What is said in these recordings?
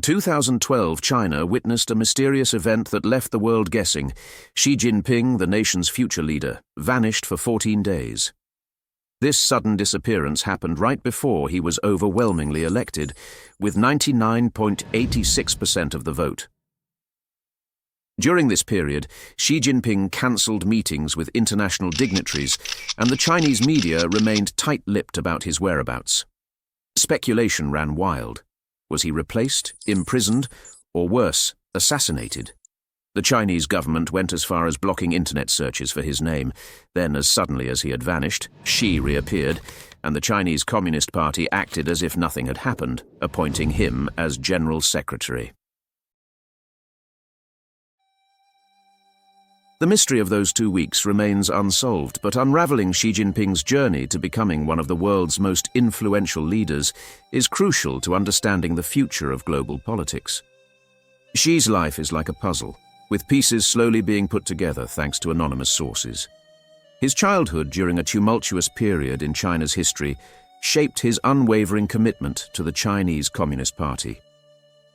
2012 China witnessed a mysterious event that left the world guessing. Xi Jinping, the nation's future leader, vanished for 14 days. This sudden disappearance happened right before he was overwhelmingly elected, with 99.86% of the vote. During this period, Xi Jinping cancelled meetings with international dignitaries, and the Chinese media remained tight-lipped about his whereabouts. Speculation ran wild. Was he replaced, imprisoned, or worse, assassinated? The Chinese government went as far as blocking internet searches for his name. Then, as suddenly as he had vanished, Xi reappeared, and the Chinese Communist Party acted as if nothing had happened, appointing him as General Secretary. The mystery of those 2 weeks remains unsolved, but unraveling Xi Jinping's journey to becoming one of the world's most influential leaders is crucial to understanding the future of global politics. Xi's life is like a puzzle, with pieces slowly being put together thanks to anonymous sources. His childhood during a tumultuous period in China's history shaped his unwavering commitment to the Chinese Communist Party.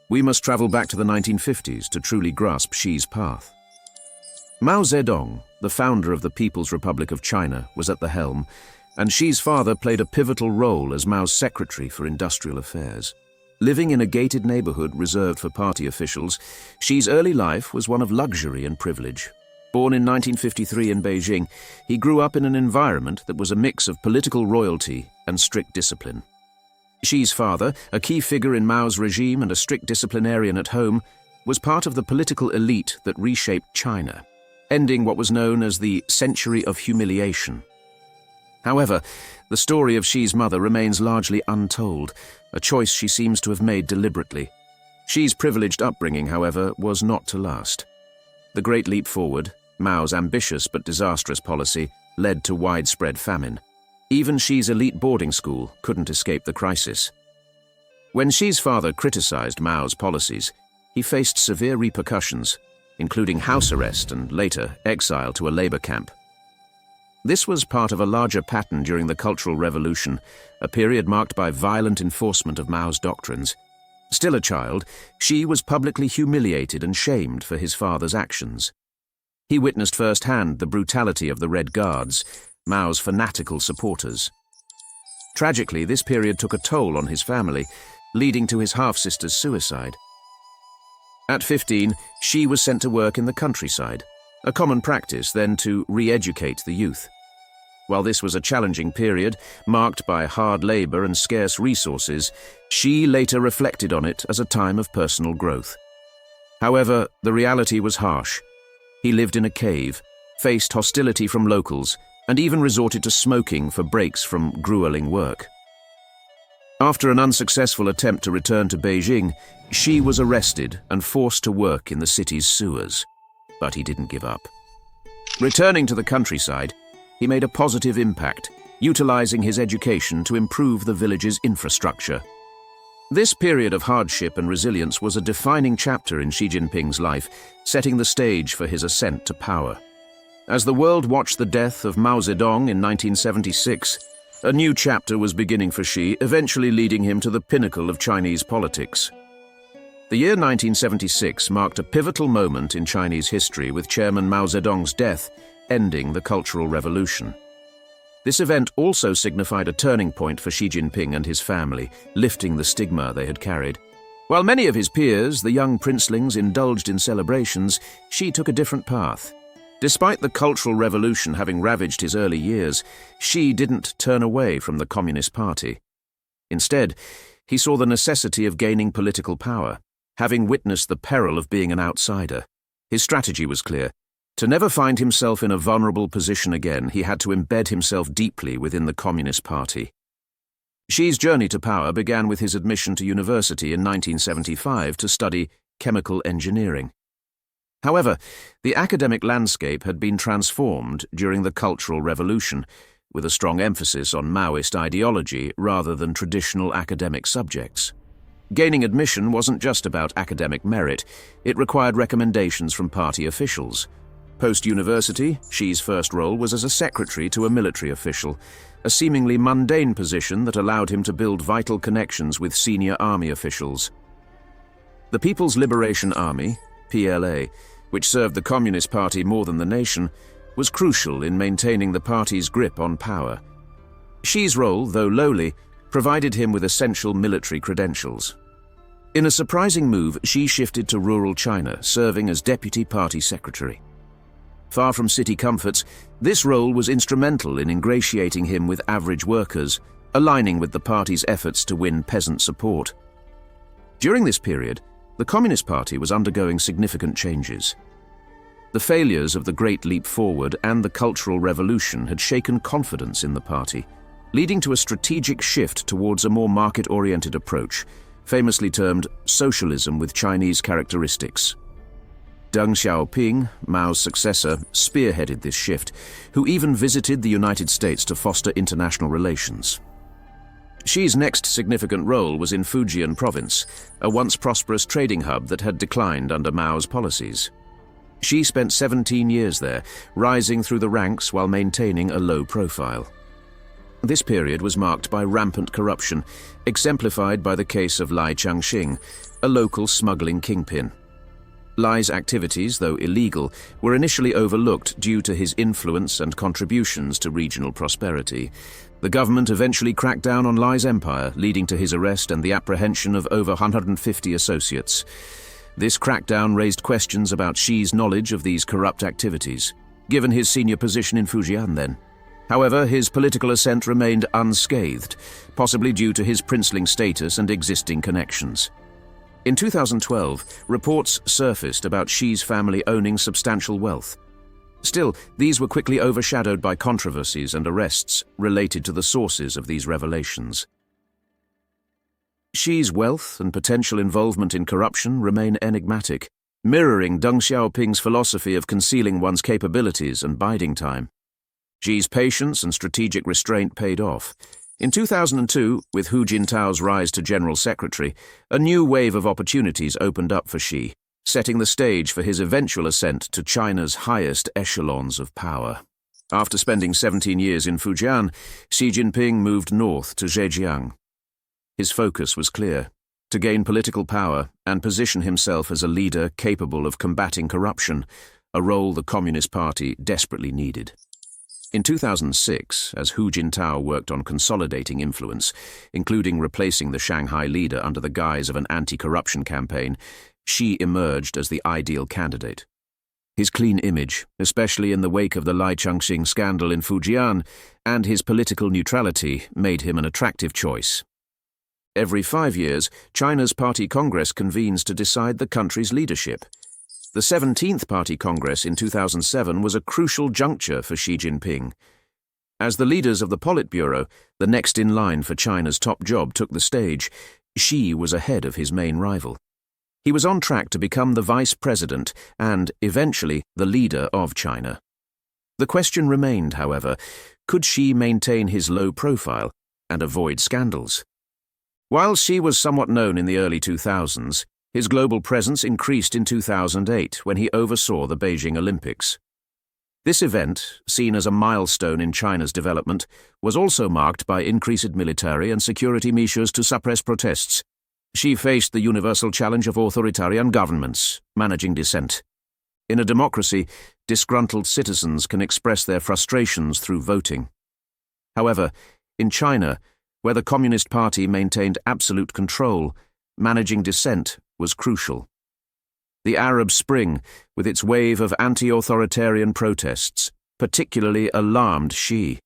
We must travel back to the 1950s to truly grasp Xi's path. Mao Zedong, the founder of the People's Republic of China, was at the helm, and Xi's father played a pivotal role as Mao's secretary for industrial affairs. Living in a gated neighborhood reserved for party officials, Xi's early life was one of luxury and privilege. Born in 1953 in Beijing, he grew up in an environment that was a mix of political royalty and strict discipline. Xi's father, a key figure in Mao's regime and a strict disciplinarian at home, was part of the political elite that reshaped China, ending what was known as the Century of Humiliation. However, the story of Xi's mother remains largely untold, a choice she seems to have made deliberately. Xi's privileged upbringing, however, was not to last. The Great Leap Forward, Mao's ambitious but disastrous policy, led to widespread famine. Even Xi's elite boarding school couldn't escape the crisis. When Xi's father criticized Mao's policies, he faced severe repercussions, including house arrest and later exile to a labor camp. This was part of a larger pattern during the Cultural Revolution, a period marked by violent enforcement of Mao's doctrines. Still a child, Xi was publicly humiliated and shamed for his father's actions. He witnessed firsthand the brutality of the Red Guards, Mao's fanatical supporters. Tragically, this period took a toll on his family, leading to his half-sister's suicide. At 15, Xi was sent to work in the countryside, a common practice then to re-educate the youth. While this was a challenging period, marked by hard labor and scarce resources, Xi later reflected on it as a time of personal growth. However, the reality was harsh. He lived in a cave, faced hostility from locals, and even resorted to smoking for breaks from grueling work. After an unsuccessful attempt to return to Beijing, Xi was arrested and forced to work in the city's sewers. But he didn't give up. Returning to the countryside, he made a positive impact, utilizing his education to improve the village's infrastructure. This period of hardship and resilience was a defining chapter in Xi Jinping's life, setting the stage for his ascent to power. As the world watched the death of Mao Zedong in 1976, a new chapter was beginning for Xi, eventually leading him to the pinnacle of Chinese politics. The year 1976 marked a pivotal moment in Chinese history, with Chairman Mao Zedong's death ending the Cultural Revolution. This event also signified a turning point for Xi Jinping and his family, lifting the stigma they had carried. While many of his peers, the young princelings, indulged in celebrations, Xi took a different path. Despite the Cultural Revolution having ravaged his early years, Xi didn't turn away from the Communist Party. Instead, he saw the necessity of gaining political power, having witnessed the peril of being an outsider. His strategy was clear. To never find himself in a vulnerable position again, he had to embed himself deeply within the Communist Party. Xi's journey to power began with his admission to university in 1975 to study chemical engineering. However, the academic landscape had been transformed during the Cultural Revolution, with a strong emphasis on Maoist ideology rather than traditional academic subjects. Gaining admission wasn't just about academic merit, it required recommendations from party officials. Post-university, Xi's first role was as a secretary to a military official, a seemingly mundane position that allowed him to build vital connections with senior army officials. The People's Liberation Army, PLA, which served the Communist Party more than the nation, was crucial in maintaining the party's grip on power. Xi's role, though lowly, provided him with essential military credentials. In a surprising move, Xi shifted to rural China, serving as deputy party secretary. Far from city comforts, this role was instrumental in ingratiating him with average workers, aligning with the party's efforts to win peasant support. During this period, the Communist Party was undergoing significant changes. The failures of the Great Leap Forward and the Cultural Revolution had shaken confidence in the party, leading to a strategic shift towards a more market-oriented approach, famously termed socialism with Chinese characteristics. Deng Xiaoping, Mao's successor, spearheaded this shift, who even visited the United States to foster international relations. Xi's next significant role was in Fujian province, a once prosperous trading hub that had declined under Mao's policies. Xi spent 17 years there, rising through the ranks while maintaining a low profile. This period was marked by rampant corruption, exemplified by the case of Lai Changxing, a local smuggling kingpin. Lai's activities, though illegal, were initially overlooked due to his influence and contributions to regional prosperity. The government eventually cracked down on Lai's empire, leading to his arrest and the apprehension of over 150 associates. This crackdown raised questions about Xi's knowledge of these corrupt activities, given his senior position in Fujian then. However, his political ascent remained unscathed, possibly due to his princeling status and existing connections. In 2012, reports surfaced about Xi's family owning substantial wealth. Still, these were quickly overshadowed by controversies and arrests related to the sources of these revelations. Xi's wealth and potential involvement in corruption remain enigmatic, mirroring Deng Xiaoping's philosophy of concealing one's capabilities and biding time. Xi's patience and strategic restraint paid off. In 2002, with Hu Jintao's rise to General Secretary, a new wave of opportunities opened up for Xi, setting the stage for his eventual ascent to China's highest echelons of power. After spending 17 years in Fujian, Xi Jinping moved north to Zhejiang. His focus was clear: to gain political power and position himself as a leader capable of combating corruption, a role the Communist Party desperately needed. In 2006, as Hu Jintao worked on consolidating influence, including replacing the Shanghai leader under the guise of an anti-corruption campaign, Xi emerged as the ideal candidate. His clean image, especially in the wake of the Lai Changxing scandal in Fujian, and his political neutrality made him an attractive choice. Every 5 years, China's Party Congress convenes to decide the country's leadership. The 17th Party Congress in 2007 was a crucial juncture for Xi Jinping. As the leaders of the Politburo, the next in line for China's top job, took the stage, Xi was ahead of his main rival. He was on track to become the vice president and, eventually, the leader of China. The question remained, however, could Xi maintain his low profile and avoid scandals? While Xi was somewhat known in the early 2000s, his global presence increased in 2008 when he oversaw the Beijing Olympics. This event, seen as a milestone in China's development, was also marked by increased military and security measures to suppress protests. Xi faced the universal challenge of authoritarian governments, managing dissent. In a democracy, disgruntled citizens can express their frustrations through voting. However, in China, where the Communist Party maintained absolute control, managing dissent was crucial. The Arab Spring, with its wave of anti-authoritarian protests, particularly alarmed Xi.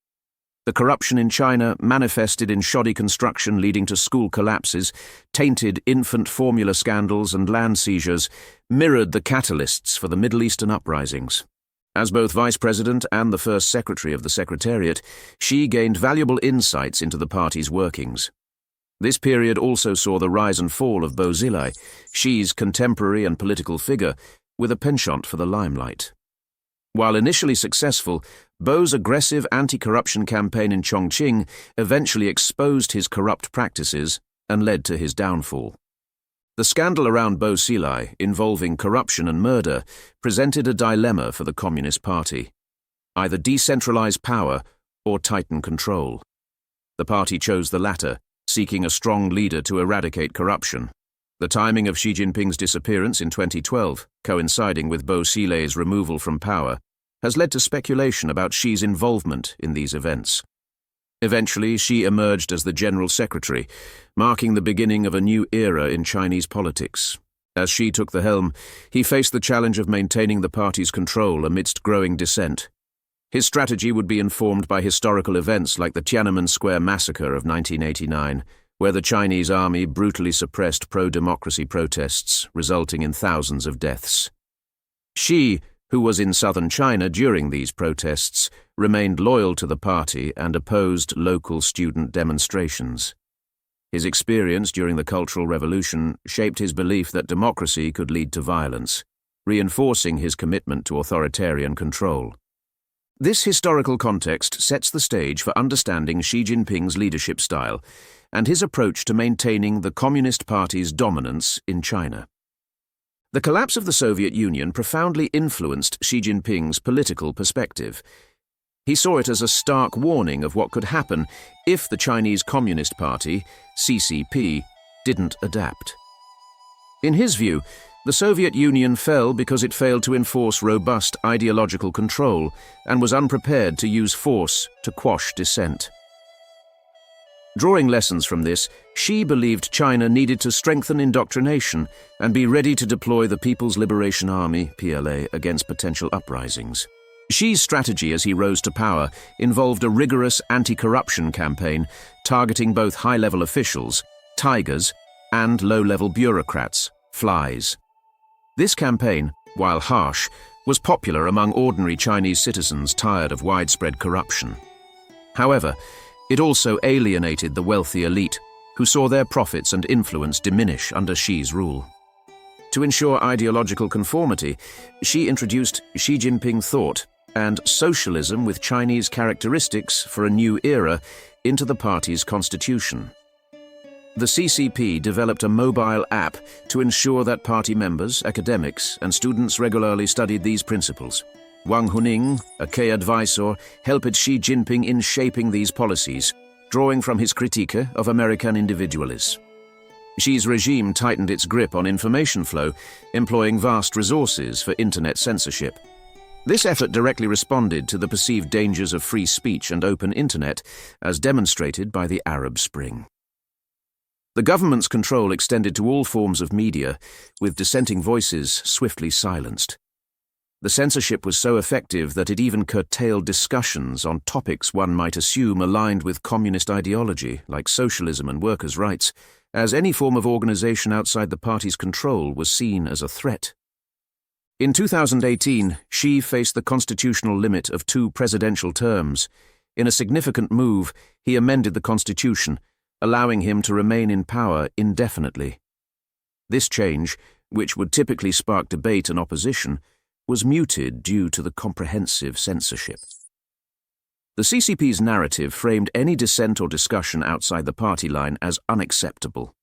The corruption in China manifested in shoddy construction leading to school collapses, tainted infant formula scandals and land seizures, mirrored the catalysts for the Middle Eastern uprisings. As both vice president and the first secretary of the Secretariat, Xi gained valuable insights into the party's workings. This period also saw the rise and fall of Bo Xilai, Xi's contemporary and political figure, with a penchant for the limelight. While initially successful, Bo's aggressive anti-corruption campaign in Chongqing eventually exposed his corrupt practices and led to his downfall. The scandal around Bo Xilai, involving corruption and murder, presented a dilemma for the Communist Party: either decentralize power or tighten control. The party chose the latter, seeking a strong leader to eradicate corruption. The timing of Xi Jinping's disappearance in 2012, coinciding with Bo Xilei's removal from power, has led to speculation about Xi's involvement in these events. Eventually, Xi emerged as the General Secretary, marking the beginning of a new era in Chinese politics. As Xi took the helm, he faced the challenge of maintaining the party's control amidst growing dissent. His strategy would be informed by historical events like the Tiananmen Square massacre of 1989, where the Chinese army brutally suppressed pro-democracy protests, resulting in thousands of deaths. Xi, who was in southern China during these protests, remained loyal to the party and opposed local student demonstrations. His experience during the Cultural Revolution shaped his belief that democracy could lead to violence, reinforcing his commitment to authoritarian control. This historical context sets the stage for understanding Xi Jinping's leadership style and his approach to maintaining the Communist Party's dominance in China. The collapse of the Soviet Union profoundly influenced Xi Jinping's political perspective. He saw it as a stark warning of what could happen if the Chinese Communist Party, CCP, didn't adapt. In his view, the Soviet Union fell because it failed to enforce robust ideological control and was unprepared to use force to quash dissent. Drawing lessons from this, Xi believed China needed to strengthen indoctrination and be ready to deploy the People's Liberation Army, PLA, against potential uprisings. Xi's strategy as he rose to power involved a rigorous anti-corruption campaign targeting both high-level officials, tigers, and low-level bureaucrats, flies. This campaign, while harsh, was popular among ordinary Chinese citizens tired of widespread corruption. However, it also alienated the wealthy elite, who saw their profits and influence diminish under Xi's rule. To ensure ideological conformity, Xi introduced Xi Jinping thought and socialism with Chinese characteristics for a new era into the party's constitution. The CCP developed a mobile app to ensure that party members, academics, and students regularly studied these principles. Wang Huning, a key advisor, helped Xi Jinping in shaping these policies, drawing from his critique of American individualism. Xi's regime tightened its grip on information flow, employing vast resources for internet censorship. This effort directly responded to the perceived dangers of free speech and open internet, as demonstrated by the Arab Spring. The government's control extended to all forms of media, with dissenting voices swiftly silenced. The censorship was so effective that it even curtailed discussions on topics one might assume aligned with communist ideology, like socialism and workers' rights, as any form of organization outside the party's control was seen as a threat. In 2018, Xi faced the constitutional limit of 2 presidential terms. In a significant move, he amended the constitution, allowing him to remain in power indefinitely. This change, which would typically spark debate and opposition, was muted due to the comprehensive censorship. The CCP's narrative framed any dissent or discussion outside the party line as unacceptable.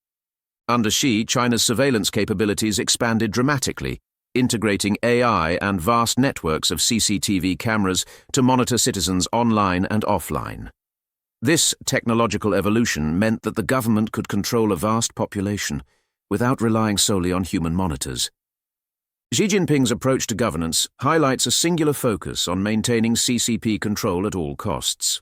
Under Xi, China's surveillance capabilities expanded dramatically, integrating AI and vast networks of CCTV cameras to monitor citizens online and offline. This technological evolution meant that the government could control a vast population without relying solely on human monitors. Xi Jinping's approach to governance highlights a singular focus on maintaining CCP control at all costs.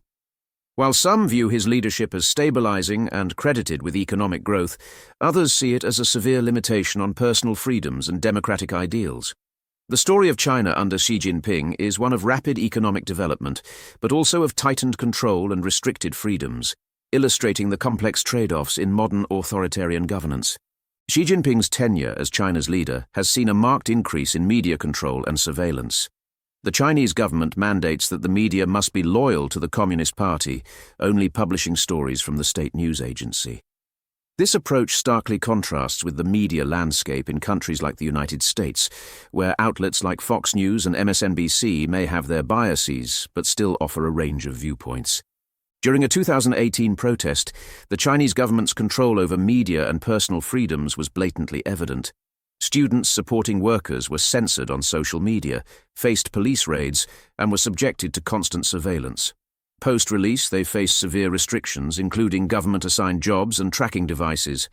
While some view his leadership as stabilizing and credited with economic growth, others see it as a severe limitation on personal freedoms and democratic ideals. The story of China under Xi Jinping is one of rapid economic development, but also of tightened control and restricted freedoms, illustrating the complex trade-offs in modern authoritarian governance. Xi Jinping's tenure as China's leader has seen a marked increase in media control and surveillance. The Chinese government mandates that the media must be loyal to the Communist Party, only publishing stories from the state news agency. This approach starkly contrasts with the media landscape in countries like the United States, where outlets like Fox News and MSNBC may have their biases but still offer a range of viewpoints. During a 2018 protest, the Chinese government's control over media and personal freedoms was blatantly evident. Students supporting workers were censored on social media, faced police raids, and were subjected to constant surveillance. Post-release, they faced severe restrictions, including government-assigned jobs and tracking devices.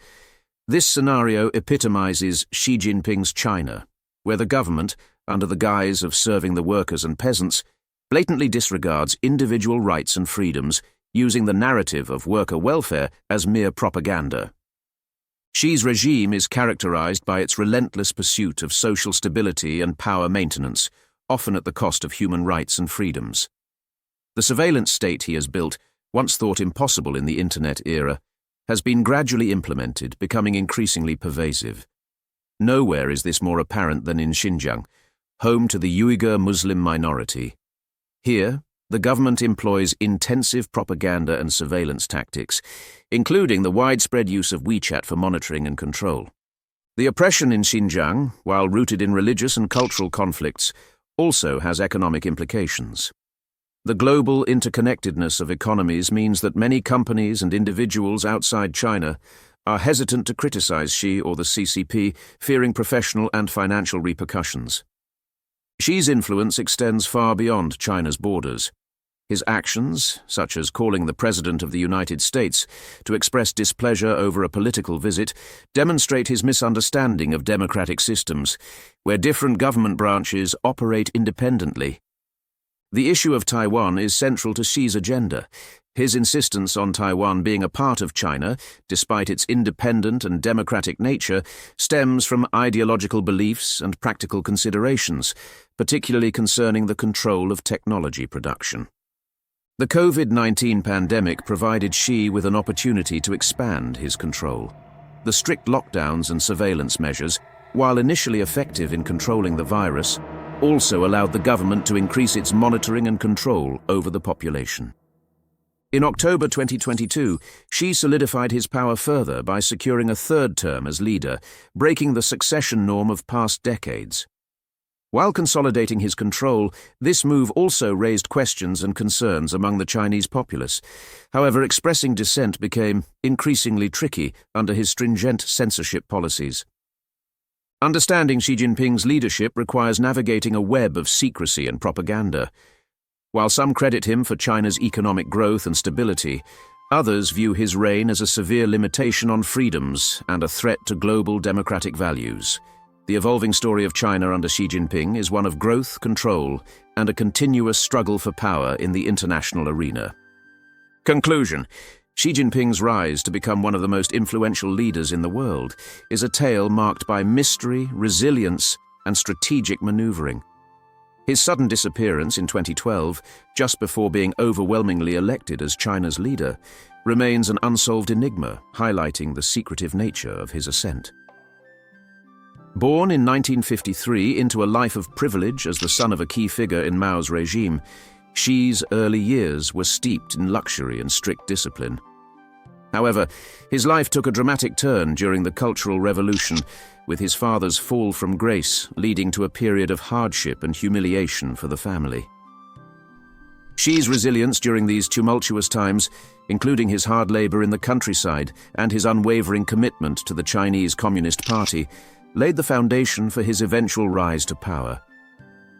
This scenario epitomizes Xi Jinping's China, where the government, under the guise of serving the workers and peasants, blatantly disregards individual rights and freedoms, using the narrative of worker welfare as mere propaganda. Xi's regime is characterized by its relentless pursuit of social stability and power maintenance, often at the cost of human rights and freedoms. The surveillance state he has built, once thought impossible in the Internet era, has been gradually implemented, becoming increasingly pervasive. Nowhere is this more apparent than in Xinjiang, home to the Uyghur Muslim minority. Here, the government employs intensive propaganda and surveillance tactics, including the widespread use of WeChat for monitoring and control. The oppression in Xinjiang, while rooted in religious and cultural conflicts, also has economic implications. The global interconnectedness of economies means that many companies and individuals outside China are hesitant to criticize Xi or the CCP, fearing professional and financial repercussions. Xi's influence extends far beyond China's borders. His actions, such as calling the President of the United States to express displeasure over a political visit, demonstrate his misunderstanding of democratic systems, where different government branches operate independently. The issue of Taiwan is central to Xi's agenda. His insistence on Taiwan being a part of China, despite its independent and democratic nature, stems from ideological beliefs and practical considerations, particularly concerning the control of technology production. The COVID-19 pandemic provided Xi with an opportunity to expand his control. The strict lockdowns and surveillance measures, while initially effective in controlling the virus, also allowed the government to increase its monitoring and control over the population. In October 2022, Xi solidified his power further by securing a third term as leader, breaking the succession norm of past decades. While consolidating his control, this move also raised questions and concerns among the Chinese populace. However, expressing dissent became increasingly tricky under his stringent censorship policies. Understanding Xi Jinping's leadership requires navigating a web of secrecy and propaganda. While some credit him for China's economic growth and stability, others view his reign as a severe limitation on freedoms and a threat to global democratic values. The evolving story of China under Xi Jinping is one of growth, control, and a continuous struggle for power in the international arena. Conclusion: Xi Jinping's rise to become one of the most influential leaders in the world is a tale marked by mystery, resilience, and strategic maneuvering. His sudden disappearance in 2012, just before being overwhelmingly elected as China's leader, remains an unsolved enigma, highlighting the secretive nature of his ascent. Born in 1953 into a life of privilege as the son of a key figure in Mao's regime, Xi's early years were steeped in luxury and strict discipline. However, his life took a dramatic turn during the Cultural Revolution, with his father's fall from grace leading to a period of hardship and humiliation for the family. Xi's resilience during these tumultuous times, including his hard labor in the countryside and his unwavering commitment to the Chinese Communist Party, laid the foundation for his eventual rise to power.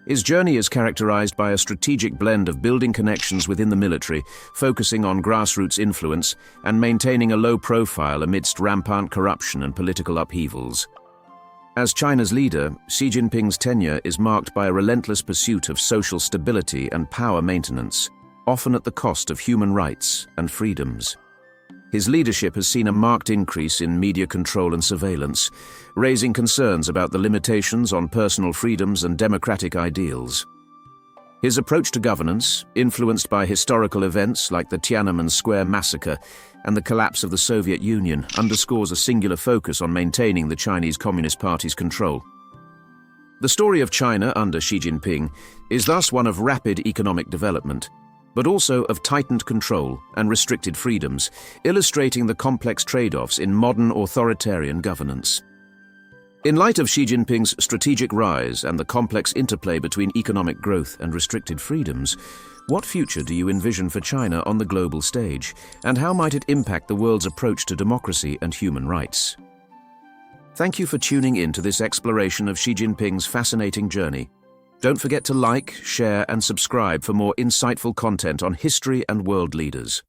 His journey is characterized by a strategic blend of building connections within the military, focusing on grassroots influence, and maintaining a low profile amidst rampant corruption and political upheavals. As China's leader, Xi Jinping's tenure is marked by a relentless pursuit of social stability and power maintenance, often at the cost of human rights and freedoms. His leadership has seen a marked increase in media control and surveillance, raising concerns about the limitations on personal freedoms and democratic ideals. His approach to governance, influenced by historical events like the Tiananmen Square massacre and the collapse of the Soviet Union, underscores a singular focus on maintaining the Chinese Communist Party's control. The story of China under Xi Jinping is thus one of rapid economic development, but also of tightened control and restricted freedoms, illustrating the complex trade-offs in modern authoritarian governance. In light of Xi Jinping's strategic rise and the complex interplay between economic growth and restricted freedoms, what future do you envision for China on the global stage, and how might it impact the world's approach to democracy and human rights? Thank you for tuning in to this exploration of Xi Jinping's fascinating journey. Don't forget to like, share, and subscribe for more insightful content on history and world leaders.